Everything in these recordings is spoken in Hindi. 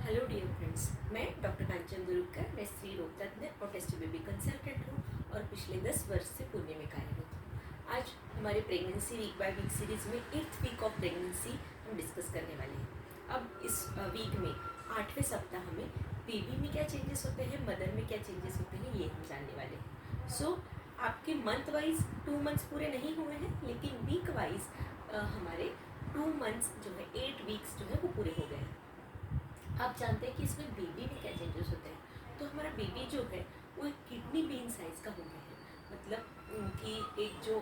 हेलो डियर फ्रेंड्स, मैं डॉक्टर कांचन दुर्गकर, मैं स्त्री रोग तज्ञ और टेस्ट बेबी कंसल्टेंट हूँ और पिछले 10 वर्ष से पुणे में कार्यरत हूँ। आज हमारे pregnancy week by week series में 8th वीक ऑफ प्रेगनेंसी हम डिस्कस करने वाले हैं। अब इस वीक में 8वें सप्ताह में बेबी में क्या चेंजेस होते हैं, मदर में क्या चेंजेस होते हैं, ये हम जानने वाले हैं। सो आपके मंथ वाइज 2 मंथ्स पूरे नहीं हुए हैं, लेकिन वीक वाइज हमारे 2 मंथ्स जो है 8 वीक्स जो है वो पूरे हो गए हैं। आप जानते हैं कि इसमें बेबी में क्या चेंजेस होते हैं। तो हमारा बेबी जो है वो एक किडनी बीन साइज़ का हो गया है, मतलब कि एक जो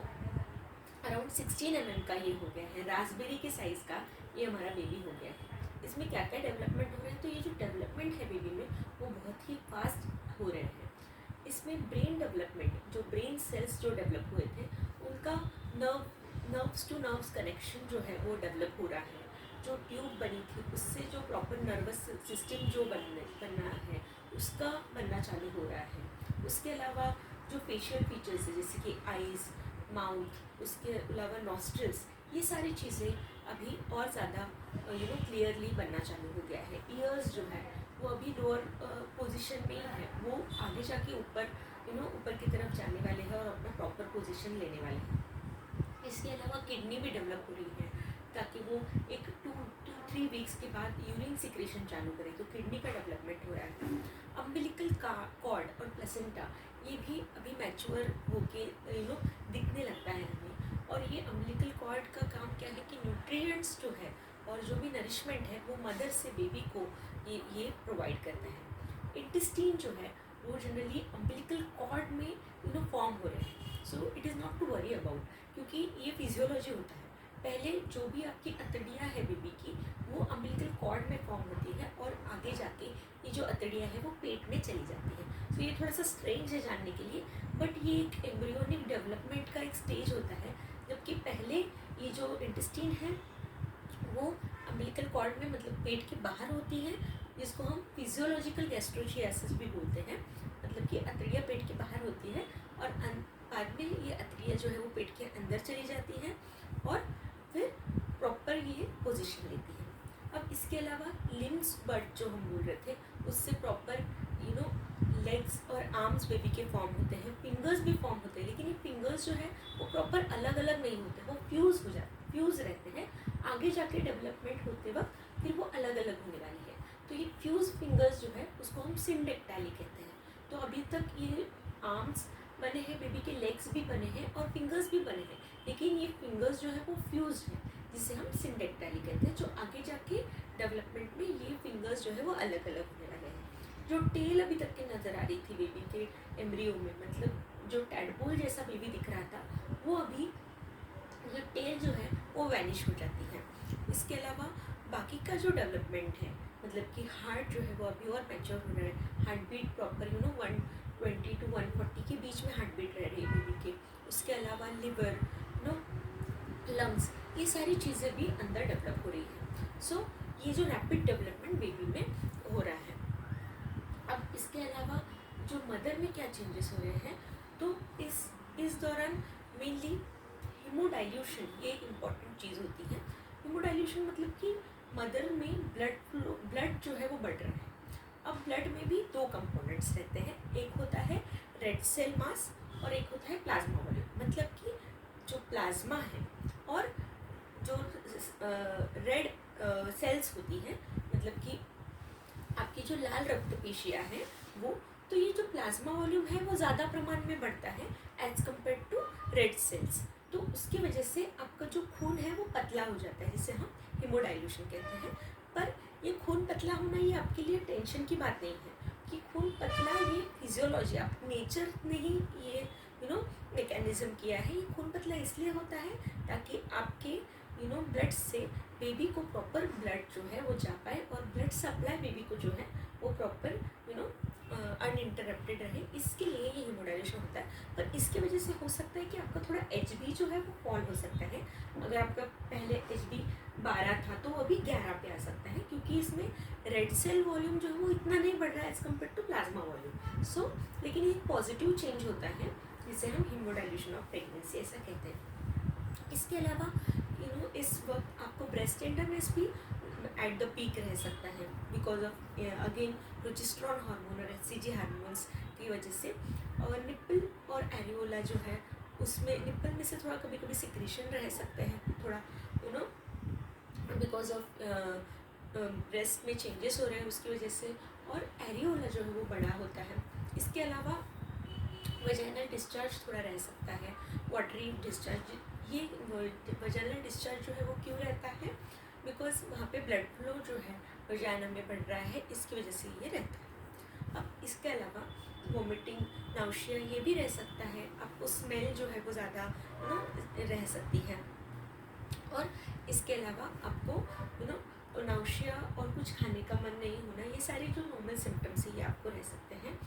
अराउंड 16 mm का ये हो गया है, रास्पबेरी के साइज़ का ये हमारा बेबी हो गया है। इसमें क्या क्या डेवलपमेंट हो रहे हैं, तो ये जो डेवलपमेंट है बेबी में वो बहुत ही फास्ट हो रहे हैं। इसमें ब्रेन डेवलपमेंट, जो ब्रेन सेल्स जो डेवलप हुए थे उनका नर्व्स टू नर्व्स कनेक्शन जो है वो डेवलप हो रहा है। जो ट्यूब बनी थी उससे जो प्रॉपर नर्वस सिस्टम जो बनना है उसका बनना चालू हो रहा है। उसके अलावा जो फेशियल फीचर्स है जैसे कि आईज, माउथ, उसके अलावा नॉस्ट्रल्स, ये सारी चीज़ें अभी और ज़्यादा क्लियरली बनना चालू हो गया है। ईयर्स जो है वो अभी लोअर पोजीशन में ही है, वो आगे जाके ऊपर ऊपर की तरफ जाने वाले हैं और अपना प्रॉपर पोजीशन लेने वाले हैं। इसके अलावा किडनी भी डेवलप हो रही है ताकि वो एक 2-3 वीक्स के बाद यूरिन सिक्रेशन चालू करे, तो किडनी का डेवलपमेंट हो रहा है। अम्बिलिकल कॉर्ड और प्लेसेंटा ये भी अभी मैच्योर होके दिखने लगता है हमें। और ये अम्बिलिकल कॉर्ड का काम क्या है कि न्यूट्रिएंट्स जो है और जो भी नरिशमेंट है वो मदर से बेबी को ये प्रोवाइड करता है। इंटेस्टाइन जो है वो जनरली अम्बिलिकल कॉर्ड में फॉर्म हो रहे हैं। So it is not to worry about, क्योंकि ये फिजियोलॉजी होता है। पहले जो भी आपकी अतड़ियाँ है बेबी की वो अम्बिलिकल कॉर्ड में फॉर्म होती है और आगे जाके ये जो अतड़ियाँ है वो पेट में चली जाती है। तो ये थोड़ा सा स्ट्रेंज है जानने के लिए, बट ये एक एम्ब्रियोनिक डेवलपमेंट का एक स्टेज होता है, जबकि पहले ये जो इंटेस्टाइन है वो अम्बिलिकल कॉर्ड में मतलब पेट के बाहर होती है, जिसको हम फिजियोलॉजिकल गैस्ट्रोचियासिस भी बोलते हैं। मतलब कि अतड़ियाँ पेट के बाहर होती है और बाद में ये अतड़ियाँ जो है वो पेट के अंदर चली जाती हैं और फिर प्रॉपर ये पोजीशन लेती है। अब इसके अलावा लिम्स बट जो हम बोल रहे थे उससे प्रॉपर लेग्स और आर्म्स बेबी के फॉर्म होते हैं, फिंगर्स भी फॉर्म होते हैं, लेकिन ये फिंगर्स जो है वो प्रॉपर अलग अलग नहीं होते, वो फ्यूज़ रहते हैं। आगे जाके डेवलपमेंट होते वक्त फिर वो अलग अलग होने वाली है। तो ये फ्यूज फिंगर्स जो है उसको हम सिंडेक्टाइली कहते हैं। तो अभी तक ये आर्म्स बने हैं, बेबी के लेग्स भी बने हैं और फिंगर्स भी बने हैं, लेकिन ये फिंगर्स जो है वो फ्यूज्ड है, जिसे हम सिंडेक्टाइली कहते हैं। जो आगे जाके डेवलपमेंट में ये फिंगर्स जो है वो अलग अलग होने वाले हैं। जो टेल अभी तक के नज़र आ रही थी बेबी के एम्ब्रियो में, मतलब जो टैडपोल जैसा बेबी दिख रहा था, वो अभी जो टेल जो है वो वैनिश हो जाती है। इसके अलावा बाकी का जो डेवलपमेंट है, मतलब कि हार्ट जो है वो अभी और मैच्योर हो रहा है। हार्ट बीट प्रॉपर 120 to 140 के बीच में हार्ट बीट रह रही है बेबी के। उसके अलावा लिवर, लंग्स, ये सारी चीज़ें भी अंदर डेवलप हो रही है। सो ये जो रैपिड डेवलपमेंट बेबी में हो रहा है। अब इसके अलावा जो मदर में क्या चेंजेस हो रहे हैं, तो इस दौरान मेनली हीमोडाइल्यूशन ये एक इम्पॉर्टेंट चीज़ होती है। हीमोडाइल्यूशन मतलब कि मदर में ब्लड जो है वो बढ़ रहा है। अब ब्लड में भी 2 कंपोनेंट्स रहते हैं, एक होता है रेड सेल मास और एक होता है प्लाज्मा वॉल्यूम। मतलब कि जो प्लाज्मा है और जो रेड सेल्स होती हैं, मतलब कि आपकी जो लाल रक्त पेशियाँ हैं वो, तो ये जो प्लाज्मा वॉल्यूम है वो ज़्यादा प्रमाण में बढ़ता है as compare to red cells. तो उसकी वजह से आपका जो खून है वो पतला हो जाता है, जिसे हम हीमोडाइल्यूशन कहते हैं। पर ये खून पतला होना ये आपके लिए टेंशन की बात नहीं है कि खून पतला, ये फिजियोलॉजी, आप नेचर ने ही ये मैकेनिज्म किया है। ये खून पतला इसलिए होता है ताकि आपके ब्लड से बेबी को प्रॉपर ब्लड जो है वो जा पाए और ब्लड सप्लाई बेबी को जो है वो प्रॉपर अनइंटरप्टेड रहे, इसके लिए ये हीमोडाइलेशन होता है। पर इसकी वजह से हो सकता है कि आपका थोड़ा HB जो है वो फॉल हो सकता है। अगर आपका पहले HB 12 था तो अभी 11 पे आ सकता है, क्योंकि इसमें रेड सेल वॉल्यूम जो है वो इतना नहीं बढ़ रहा है as compare to plasma volume. So लेकिन ये पॉजिटिव चेंज होता है, जिसे हम हीमोडाइल्यूशन ऑफ प्रेगनेंसी ऐसा कहते हैं। इसके अलावा इस वक्त आपको ब्रेस्ट टेंडरनेस भी एट द पीक रह सकता है, because because of again progesterone hormone और एचसीजी हार्मोन्स की वजह से। और निप्पल और एरियोला जो है उसमें निप्पल में से थोड़ा कभी कभी सिक्रीशन रह सकते हैं, थोड़ा बिकॉज ऑफ ब्रेस्ट में चेंजेस हो रहे हैं उसकी वजह से। और एरियोला जो है वो बड़ा होता है। इसके अलावा वजाइनल डिस्चार्ज थोड़ा रह सकता है, वाटरी डिस्चार्ज। ये वजाइनल डिस्चार्ज जो है वो क्यों रहता है? बिकॉज वहाँ पे ब्लड फ्लो जो है वजाइना में बढ़ रहा है, इसकी वजह से ये रहता है। अब इसके अलावा वोमिटिंग, नाउशिया ये भी रह सकता है। आपको स्मेल जो है वो ज़्यादा रह सकती है। और इसके अलावा आपको नाउशिया और कुछ खाने का मन नहीं होना, ये सारे जो नॉर्मल सिम्टम्स है ये आपको रह सकते हैं।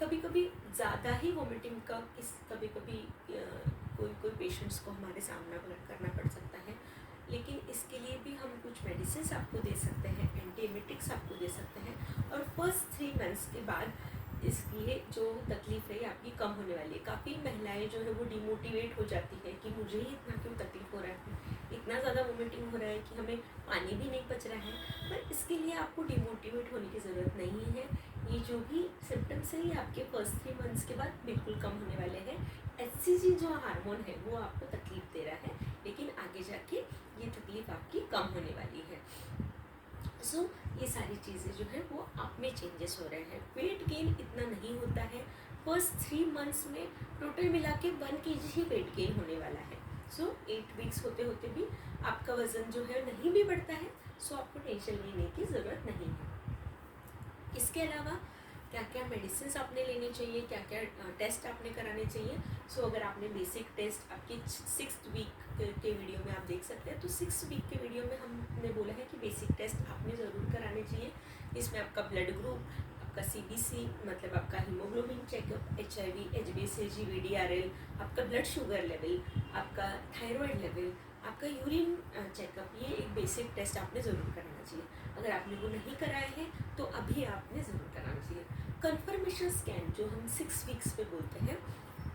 कभी कभी ज़्यादा ही वोमिटिंग का कभी कभी कोई पेशेंट्स को हमारे सामना करना पड़ सकता है, लेकिन इसके लिए भी हम कुछ मेडिसिन आपको दे सकते हैं, एंटीएमेटिक्स आपको दे सकते हैं। और फर्स्ट 3 मंथ्स के बाद इसलिए जो तकलीफ है आपकी कम होने वाली है। काफ़ी महिलाएं जो है वो डिमोटिवेट हो जाती है कि मुझे ही इतना क्यों तकलीफ हो रहा है, इतना ज़्यादा वोमिटिंग हो रहा है कि हमें पानी भी नहीं पच रहा है। पर इसके लिए आपको डिमोटिवेट होने की ज़रूरत नहीं है। ये जो भी सिम्टम्स है ये आपके फर्स्ट 3 मंथ्स के बाद बिल्कुल कम होने वाले हैं। एचसीजी जो हार्मोन है वो आपको तकलीफ दे रहा है, लेकिन आगे जाके ये तकलीफ आपकी कम होने वाली है। सो ये सारी चीज़ें जो है वो आप में चेंजेस हो रहे हैं। वेट गेन इतना नहीं होता है। फर्स्ट 3 मंथ्स में टोटल मिला के 1 kg ही वेट गेन होने वाला है। सो 8 वीक्स होते होते भी आपका वज़न जो है नहीं भी बढ़ता है। सो आपको टेंशन लेने की ज़रूरत नहीं है। इसके अलावा क्या क्या मेडिसिन आपने लेने चाहिए, क्या क्या टेस्ट आपने कराने चाहिए। सो अगर आपने बेसिक टेस्ट आपकी 6th वीक के वीडियो में आप देख सकते हैं, तो 6th वीक के वीडियो में हमने बोला है कि बेसिक टेस्ट आपने ज़रूर कराने चाहिए। इसमें आपका ब्लड ग्रुप, आपका CBC मतलब आपका haemoglobin checkup, HIV, HbA1c, VDRL, आपका ब्लड शुगर लेवल, आपका थायराइड लेवल, आपका यूरिन चेकअप, ये एक बेसिक टेस्ट आपने ज़रूर कराना चाहिए। अगर आपने वो नहीं कराए हैं तो अभी आपने ज़रूर कराना चाहिए। कंफर्मेशन स्कैन जो हम 6 वीक्स पे बोलते हैं,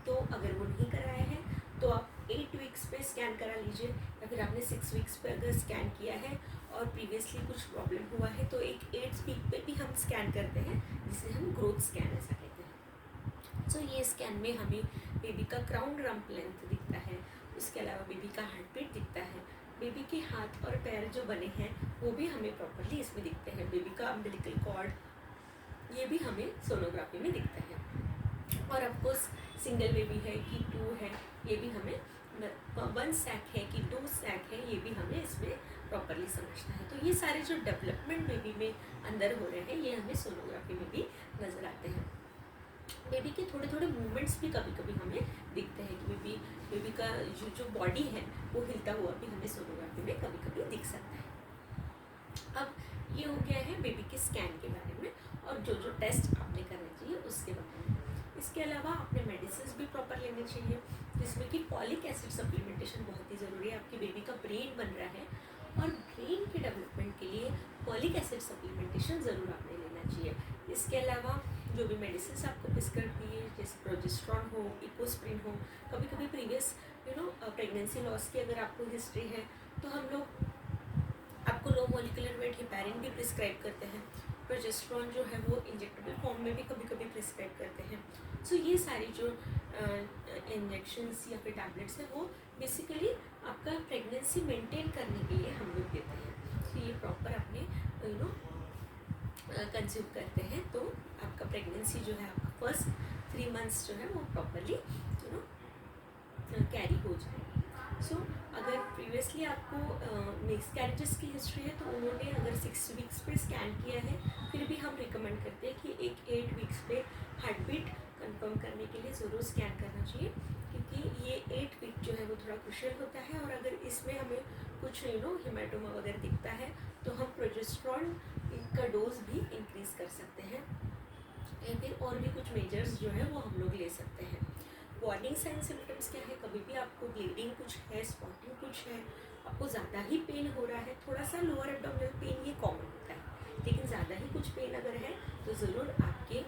तो अगर वो नहीं कराए हैं तो आप 8 वीक्स पे स्कैन करा लीजिए, या फिर आपने 6 वीक्स पे अगर स्कैन किया है और प्रीवियसली कुछ प्रॉब्लम हुआ है तो एक 8th वीक पे भी हम स्कैन करते हैं, जिसे हम ग्रोथ स्कैन ऐसा कहते हैं। सो ये स्कैन में हमें बेबी का क्राउन रम्प लेंथ दिखता है, उसके अलावा बेबी का हार्ट बीट दिखता है, बेबी के हाथ और पैर जो बने हैं वो भी हमें प्रॉपरली इसमें दिखते हैं, बेबी का अम्बिलिकल कॉर्ड ये भी हमें सोनोग्राफी में दिखता है। और ऑफकोर्स सिंगल बेबी है कि 2 है, ये भी हमें 1 सैक है कि 2 सैक है, ये भी हमें इसमें प्रॉपरली समझना है। तो ये सारे जो डेवलपमेंट बेबी में अंदर हो रहे हैं ये हमें सोनोग्राफी में भी नज़र आते हैं। बेबी के थोड़े थोड़े मूवमेंट्स भी कभी कभी हमें दिखते हैं कि बेबी का जो बॉडी है वो हिलता हुआ भी हमें सोनोग्राफी में कभी कभी दिख सकता है। अब ये हो गया है बेबी के स्कैन के बारे में और जो जो टेस्ट आपने करने चाहिए उसके बारे में। इसके अलावा आपने मेडिसिन भी प्रॉपर लेने चाहिए, जिसमें कि फॉलिक एसिड सप्लीमेंटेशन बहुत ही ज़रूरी है। आपकी बेबी का ब्रेन बन रहा है और ब्रेन के डेवलपमेंट के लिए फॉलिक एसिड सप्लीमेंटेशन ज़रूर आपने लेना चाहिए। इसके अलावा जो भी मेडिसिन आपको प्रिस्क्राइब की है, जैसे प्रोजेस्टेरॉन हो, इकोस्प्रिन हो, कभी कभी प्रीवियस प्रेगनेंसी लॉस की अगर आपको हिस्ट्री है तो हम लोग आपको लो मॉलिक्यूलर वेट हेपारिन भी प्रिस्क्राइब करते हैं। प्रोजेस्टेरॉन जो है वो इंजेक्टेबल फॉर्म में भी कभी कभी प्रिस्क्राइब करते हैं। सो ये सारी जो इंजेक्शंस या फिर टैबलेट्स हैं वो बेसिकली आपका प्रेगनेंसी मेंटेन करने के लिए हम लोग देते हैं। सो ये प्रॉपर अपने कंज्यूम करते हैं तो आपका प्रेगनेंसी जो है आपका फर्स्ट 3 मंथ्स जो है वो प्रॉपरली कैरी हो जाएगी। सो अगर प्रीवियसली आपको मिसकैरेजेस की हिस्ट्री है तो उन्होंने अगर 6 वीक्स पे स्कैन किया है, फिर भी हम रिकमेंड करते हैं कि एक 8 वीक्स पे हार्ट बीट कंफर्म करने के लिए ज़रूर स्कैन करना चाहिए, क्योंकि ये 8 वीक जो है वो थोड़ा क्रुशियल होता है। और अगर इसमें हमें कुछ हेमाटोमा वगैरह दिखता है तो हम प्रोजेस्टेरॉन का डोज भी इंक्रीज़ कर सकते हैं, या फिर और भी कुछ मेजर्स जो है वो हम लोग ले सकते हैं। वार्निंग साइन सिम्टम्स क्या है? कभी भी आपको ब्लीडिंग कुछ है, स्पॉटिंग कुछ है, आपको ज़्यादा ही पेन हो रहा है, थोड़ा सा लोअर एब्डोमिनल पेन ये कॉमन होता है, लेकिन ज़्यादा ही कुछ पेन अगर है तो ज़रूर आपके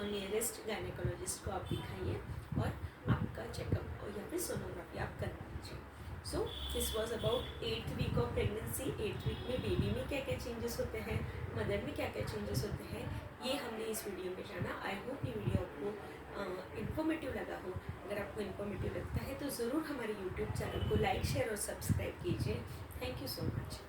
नियरेस्ट गायनेकोलॉजिस्ट को आप दिखाइए और आपका चेकअप या फिर सोनोग्राफी आप करवा लीजिए। So this was about 8th week of pregnancy. 8th week में बेबी में क्या क्या चेंजेस होते हैं, मदर में क्या क्या चेंजेस होते हैं, ये हमने इस वीडियो में जाना। आई होप ये वीडियो आपको इन्फॉर्मेटिव लगा हो। अगर आपको इन्फॉर्मेटिव लगता है तो ज़रूर हमारे यूट्यूब चैनल को लाइक, शेयर और सब्सक्राइब कीजिए। Thank you so much.